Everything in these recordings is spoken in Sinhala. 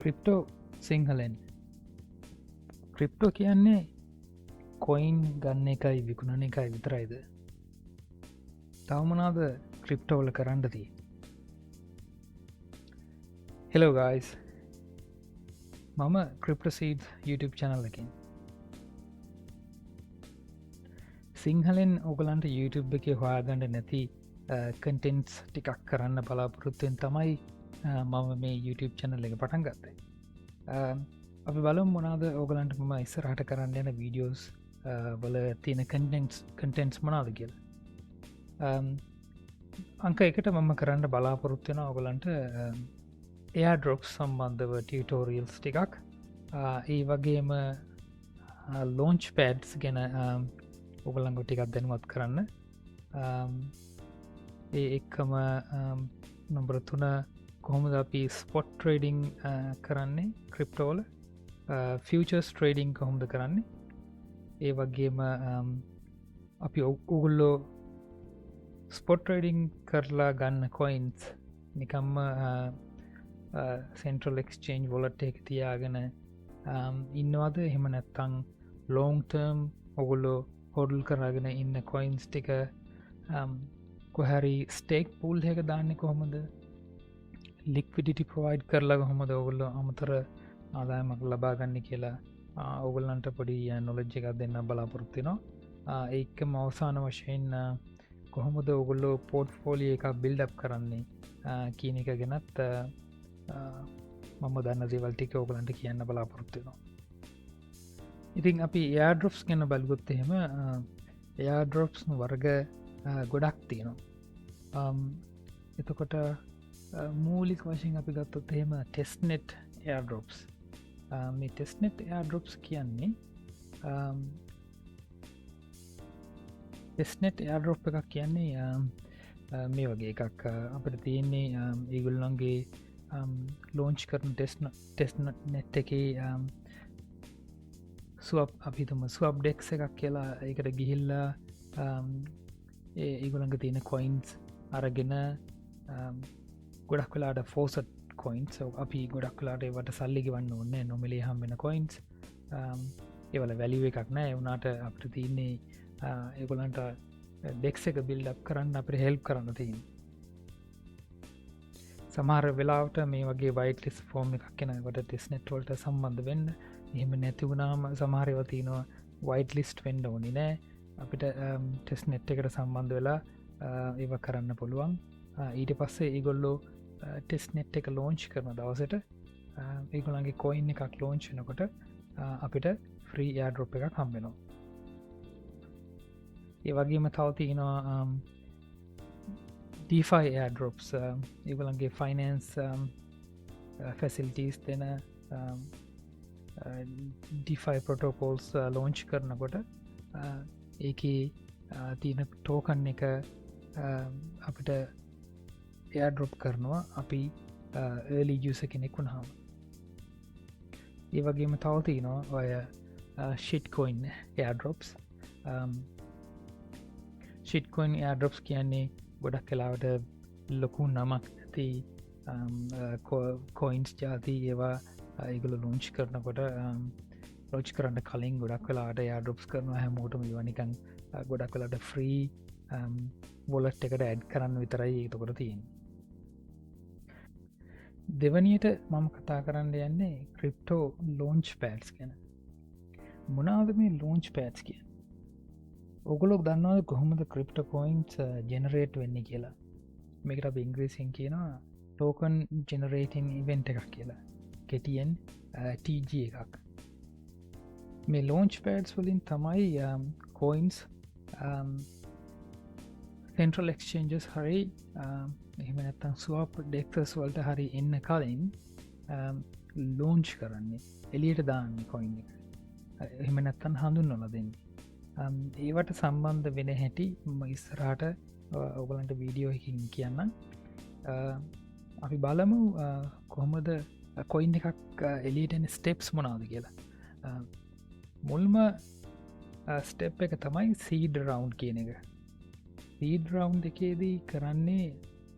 ක්‍රිප්ටෝ සිංහලෙන් ක්‍රිප්ටෝ කියන්නේ කොයින් ගන්න එකයි විකුණන එකයි විතරයිද තවමනාද ක්‍රිප්ටෝවල කරන්නදී හෙලෝ ගයිස් මම ක්‍රිප්ටසීඩ් YouTube චැනල් එකින් සිංහලෙන් ඔගලන්ට YouTube එක හොයාගන්න නැති කටෙන්ටස් ටිකක් කරන්න බලාපොරොත්තුවෙන් තමයි මම මේ YouTube චැනල් එක පටන් ගත්තේ අපි බලම් මොනාද ඕගලන්ට මම ඉස්සරහට කරන්න යන වීඩියෝස් වල තියෙන කටෙන්ටස් මනාද කියල අංක එකට මම කරන්න බලාපොරොත්වෙන ඔගලන්ට එයා ඩොප් සම්බන්ධව ටියටෝරියල්ස් ටිකක් ඒ වගේම ලෝංච් පෑඩ්ස් ගැන ඔගලංගු ටිකක් දැනුවත් කරන්න ඒ එක්කම නොම්බර 3 කොහොමද අපි ස්පොට් ට්‍රේඩිං කරන්නේ ක්‍රිප්ටෝල ෆියචර්ස් ට්‍රේඩිං කොහොමද කරන්නේ ඒ වගේම අපි ඔගුල්ලෝ ස්පොට් ට්‍රේඩිං කරලා ගන්න කොයින්ස් නිකම්ම සෙන්ට්‍රල් එක්ස්චේන්ජ් වොලට් එක තියාගෙන ඉන්නවාද එහෙම නැත්තං ලෝන්ටර්ම් ඔගුල්ලෝ හොඩල් කරගෙන ඉන්න කොයින්ස් ටික කොහැරි ස්ටේක් පූල් එක දාන්නේ කොහොමද ලික්විඩිටි ප්‍රවයිඩ් කරලා කොහොමද ඔගුල්ල අමතර ආදායමක් ලබාගන්න කියලා ඔගුල්ලන්ට පොඩි නොලජ්ජ එකක් දෙන්න බලාපොරොත්තිනවා ඒක මවසාන වශයෙන් කොහොමද ඔගුල්ලෝ පෝට් ෆෝලිය එක බිල්ඩ් කරන්නේ කියන එක ගැනත් මම දන්න දේවල්ටික ඔගලන්ට කියන්න බලාපොරොත්තිනවා ඉතින් අපි එයාඩොප්ස් ගැන බලගොත් එහෙම එයාඩොප්ස් වර්ග ගොඩක් තියෙනවා එතකොට මූලික වශයෙන් අපි ගත්තොත් එහෙම ටෙස්නෙට් එයාඩොප්ස් මේ ටෙස්නෙට් එයාඩොප්ස් කියන්නේ ටෙස්නෙට් එයාඩොප් එකක් කියන්නේ මේ වගේ එකක් අපට තියෙන්නේ ඒගුල්ලන්ගේ ලෝංච් කරන ටෙස් නෙට් එක සුවප් අපිතුම සුවබ් ඩෙක්ස එකක් කියලා ඒකට ගිහිල්ලා ඒගොළඟ තියෙන කොයින්ස් අරගෙන ගොඩක් වෙලාට ෆෝසට් කොයින්ස් අපි ගොඩක් කලාට වට සල්ලිග වන්න ඔන්න නොමලේ හම්බෙන කොයින්ස් ඒවල වැලිුව එකක් නෑ එවුනාට අපට තියන්නේ ඒගොලන්ට ඩෙක්ස එක බිල්ඩ් කරන්න අපට හෙල්ප් කරන්න තියන් සමහර වෙලාවට මේ වගේ වයිටලිස් ෆෝර්ම් එකක් කෙනකට ටෙස් නෙට්වල්ට සම්බන්ධ වෙන්න එහෙම නැතිවුණාම සමහරයවතිනවා වයිට ලිස්ට් වෙන්ඩ ඕනි නෑ අපිට ටෙස් නෙට් එකට සම්බන්ධ වෙලා ඒව කරන්න පුළුවන් ඊට පස්සේ ඒගොල්ලෝ ටෙස් නෙට් එක ලෝංච් කරන දවසට ඒගොලන්ගේ කොයින් එකක් ලෝංචනකොට අපිට ෆ්‍රී යාඩරොප් එක කම්බෙනවා ඒ වගේම තවතිනවා ඩෆයි ඩොප්ස් ඒගොලන්ගේ ෆයිනන්ස් ෆැසිල්ටස් දෙන ඩෆයි පොටෝකෝල්ස් ලෝංච් කරනකොට ඒක තියන ටෝකන් එක අපිට එයාඩොප් කරනවා අපි ඒලි ජස කෙනෙක්ු හම ඒ වගේම තවතිනවා ඔය ශිට්කොයින් එයාඩොප්ස් ශිට්කොයින් එයාඩොප්ස් කියන්නේ ගොඩක් කලාවට ලොකු නමක් නැති කොයින්ස් ජාති ඒවා ඒගුල ලෝංච් කරනකොට ලෝච් කරන්න කලින් ගොඩක් වෙලාට යාඩොප්ස් කරන හැමෝටම වනිකන් ගොඩක් වෙලාට ෆ්‍රී වොලට් එකට ඇඩ් කරන්න විතරයි ඒතකොට තියෙන් දෙවනියට මම කතා කරන්න යන්නේ ක්‍රිප්ටෝ ලෝංච් පෑඩ්ස් ගැන මොනාද මේ ලෝංච් පෑඩ්ස් කිය ඔගොලොක් දන්නවද කොහොමද ක්‍රිප්ට කොයින්ස් ජෙනරේට් වෙන්නේ කියලා මේකට අප ඉංග්‍රීසින් කියනවා ටෝකන් ජෙනරේටන් ඉවෙන්ට් එකක් කියලා කෙටියෙන් TG එකක් මේ ලෝංච් පෑඩ්ස් වලින් තමයි කොයින්ස් සෙන්ට්‍රල් එක්ස්චේන්ජස් හරි එහෙම නැත්තම් ස්වාප් ඩෙක්ටර්ස් වලට හරි එන්න කලින් ලෝංච් කරන්නේ එලියට දාන්න කොයින් එක එහෙම නැත්තන් හඳුන් නොල දෙන්නේ ඒවට සම්බන්ධ වෙන හැටි ඉස්සරාට ඔගලන්ට වීඩියෝ එකින් කියන්න අපි බලමු කොහොමද කොයින් එකක් එලිටන ස්ටෙප්ස් මොනාද කියලා මුල්ම ස්ටෙප් එක තමයි සීඩ රවන්් කියන එක සීඩ රවන්් එකේදී කරන්නේ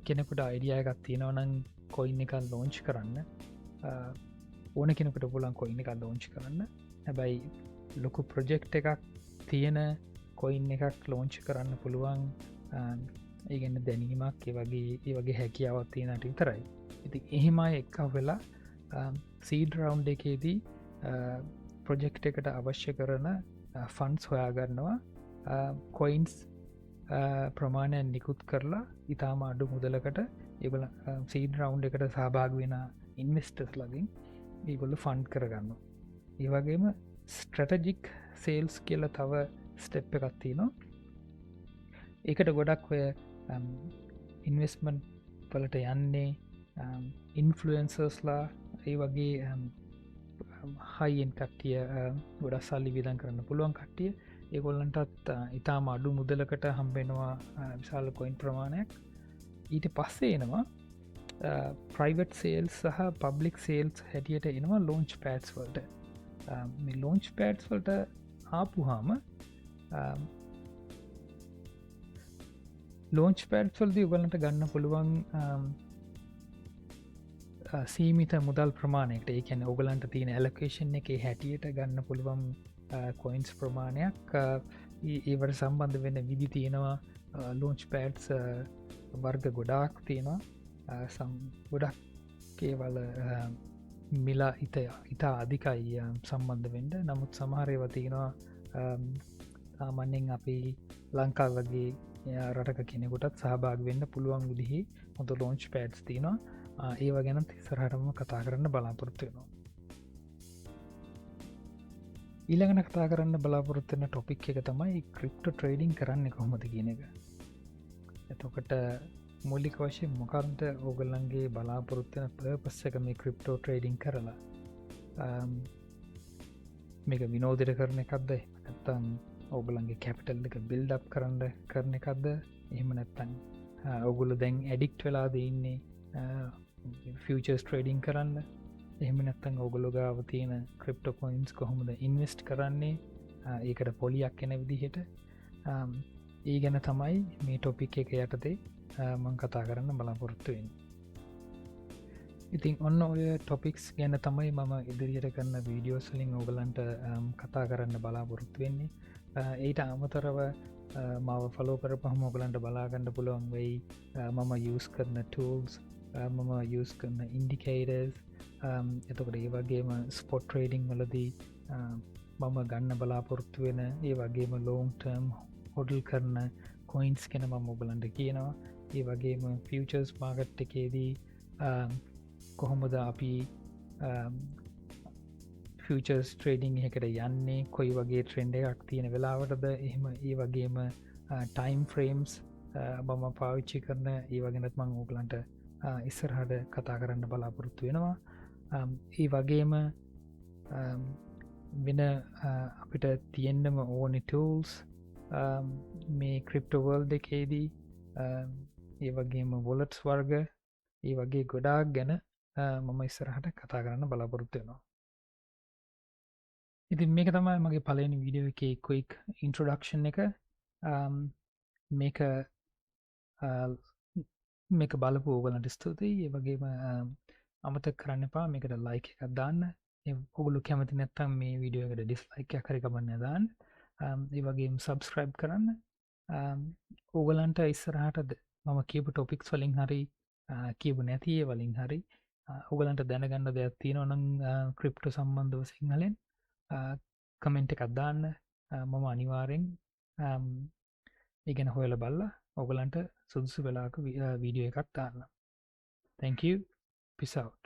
කෙනෙකුට අයිඩිය එකක් තියෙනවනං කොයින් එක ලෝංච් කරන්න ඕන කෙනෙකුට පුළුවන් කොයින් එකක් ලෝංච් කරන්න. හැබැයි ලොකු ප්‍රොජෙක්් එකක් තියෙන කොයින් එකක් ලෝංච් කරන්න පුළුවන් ඒගන්න දැනීමක් ඒ වගේ හැකියාවත් තියෙනට විතරයි. ඉති එහෙමයි එක් වෙලා සීඩ රවන්් එකේදී ප්‍රොජෙක්් එකට අවශ්‍ය කරන ෆන්ස් හොයාගන්නවා කොයින්ස් ප්‍රමාණයන් නිකුත් කරලා ඉතාම අඩු මුදලකට ඒබල සීඩ රවන්් එකට සහභාග වෙන ඉන්වෙස්ටර්ස් ලගින් ඒගොල්ල ෆන්ඩ් කරගන්න. ඒවගේම ස්ට්‍රටජික් සේල්ස් කියල තව ස්ටෙප් එකත්ති නවා. ඒකට ගොඩක් ඔය ඉන්වෙස්මන්් පලට යන්නේ ඉන්ෆලුවන්සර්ස්ලා ඒ වගේ හයිෙන් කට්ටිය ගොඩක් සල්ලි විදන් කරන්න පුළුවන් කට්ටිය ඒගොල්ලන්ටත් ඉතාම අඩු මුදලකට හම්බෙනවා විශාල කොයින් ප්‍රමාණයක්. ඊට පස්සේ එනවා ප්‍රයිවට් සේල්ස් සහ පබ්ලික් සේල්ස් හැටියට එනවා ලෝංච් පෑඩ්ස් වලට. මේ ලෝංච් පෑඩ්ස් වලට ආපුහාම ලෝංච් පෑඩ්ස් වලදී උගලන්ට ගන්න පුළුවන් සීමිත මුදල් ප්‍රමාණයට ඒකැන ඔගලන්ට තියෙන ඇලකේෂන් එක හැටියට ගන්න පුළුවන් කොයින්ස් ප්‍රමාණයක් ඒවට සම්බන්ධ වෙන්න විදි තියෙනවා. ලෝංච් පෑඩ්ස් වර්ග ගොඩාක් තියෙනවා ගොඩක් කේවල මිලා ඉතා අධිකයි සම්බන්ධ වෙන්ඩ. නමුත් සමහරයව තියෙනවා සාමන්‍යෙන් අපි ලංකා වගේ රටක කෙනෙකුටත් සහභාග වෙන්න පුළුවන් විදිහි හොඳ ලෝංච් පෑඩ්ස් තියෙනවා. ඒව ගැන තිස්සරහටම කතා කරන්න බලාපොරොත්තු වෙනවා. ඊළඟන කතා කරන්න බලාපොරොත්වන ටොපික් එක තමයි ක්‍රිප්ටෝ ට්‍රේඩිං කරන්න කොහොමද කියන එක. එතකොට මුල්ලික වශයෙන් මොකක්ද ඕගල්ලන්ගේ බලාපොරොත්වන පර්පස් එක මේ ක්‍රිප්ටෝ ට්‍රේඩිං කරලා මේක විනෝදර කරන එකක්ද නැත්තන් ඔගලන්ගේ කැපිටල් එක බිල්ඩ් කරන එකක්ද එහෙම නැත්තන් ඔගුල දැන් ඇඩික්ට් වෙලාද ඉන්නේ ෆියචර්ස් ට්‍රේඩිං කරන්න එහෙම නැත්තන් ඔගොලු ගාව තියෙන ක්‍රිප්ටෝ කොයින්ස් කොහොමද ඉන්වෙස්ට් කරන්නේ ඒකට පොලියක් එන විදිහට ඒ ගැන තමයි මේ ටොපික් එක යටතේ මං කතා කරන්න බලාපොරොත්තුවෙන්. ඉතින් ඔන්න ඔය ටොපික්ස් ගැන තමයි මම ඉදිරියට කරන්න වීඩියෝස්ලින් ඕගලන්ට කතා කරන්න බලාපොරොත්තු වෙන්නේ. ඒට අමතරව මව ෆලෝ කරපහම ඔගලන්ට බලාගන්න පුළුවන් වෙයි මම යස් කරන ටූල්ස් මම යස් කරන ඉන්ඩිකේටර්ස් එතකට ඒ වගේම ස්පොට් ට්‍රේඩිං වලදී මම ගන්න බලාපොරොත්තු වෙන ඒ වගේම ලෝන්ටර්ම් හොඩල් කරන කොයින්ස් කෙන මම ඔබලන්ට කියනවා. ඒ වගේම ෆියචර්ස් මාගට් එකේදී කොහොමද අපි ෆියචර්ස් ට්‍රේඩිං එකට යන්නේ කොයි වගේ ට්‍රෙන්ඩ එකක් තියෙන වෙලාවටද එහෙම ඒ වගේම ටයිම් ෆ්‍රේම්ස් මම පාවිච්චි කරන ඒ වගෙනත් මං ඕගලන්ට ඉස්සරහට කතා කරන්න බලාපොරොත්තු වෙනවා. ඒ වගේම වෙන අපිට තියෙන්න්නම ඕනි ටූල්ස් මේ ක්‍රිප්ටෝවර්ල් එකේදී ඒ වගේම වොලට්ස් වර්ග ඒ වගේ ගොඩාක් ගැන මම ඉස්සරහට කතා කරන්න බලාපොරොත්තු වෙනවා. ඉතින් මේක තමයි මගේ පලනි වීඩියෝ එක කොයික් ඉන්ට්‍රඩක්ෂන් එක මේක බලපු ඕගලන්ට ස්තුතියි. ඒ වගේම අමතක කරන්න එපා මේකට ලයික් එකක් දාන්න. ඔගුලු කැමති නැත්තම් මේ වීඩියෝ එකට ඩිස්ලයික් එකක් හරි කමන්න දාන්න. ඒ වගේම සබස්ක්‍රයිබ් කරන්න. ඕගලන්ට ඉස්සරහටද මම කියපු ටොපික්ස් වලින් හරි කියපු නැතිය වලින් හරි ඔගලන්ට දැනගන්න දෙයක් තියෙනවා නම් ක්‍රිප්ටෝ සම්බන්ධව සිංහලෙන් කමෙන්ට් එකක් දාන්න. මම අනිවාර්යෙන් ඒ ගැන හොයලා බලලා ඔයගලන්ට සුදුසු වෙලාවක වීඩියෝ එකක් දාන්න. Thank you. Peace out.